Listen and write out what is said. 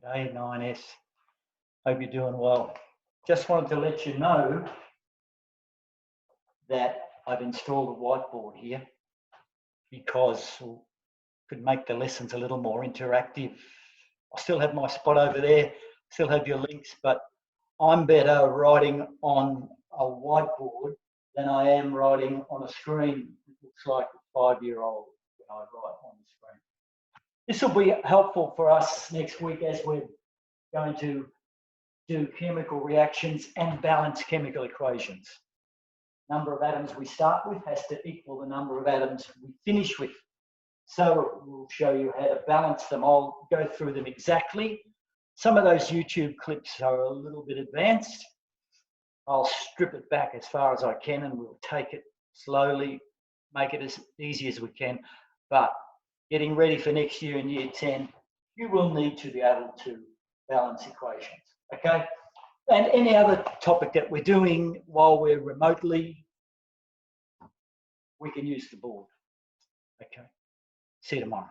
G'day 9S, hope you're doing well. Just wanted to let you know that I've installed a whiteboard here because it could make the lessons a little more interactive. I still have my spot over there, still have your links, but I'm better writing on a whiteboard than I am writing on a screen. It looks like a 5-year-old when I write on the screen. This will be helpful for us next week as we're going to do chemical reactions and balance chemical equations. Number of atoms we start with has to equal the number of atoms we finish with. So we'll show you how to balance them. I'll go through them exactly. Some of those YouTube clips are a little bit advanced. I'll strip it back as far as I can and we'll take it slowly, make it as easy as we can. But getting ready for next year in year 10, you will need to be able to balance equations, okay? And any other topic that we're doing while we're remotely, we can use the board, okay? See you tomorrow.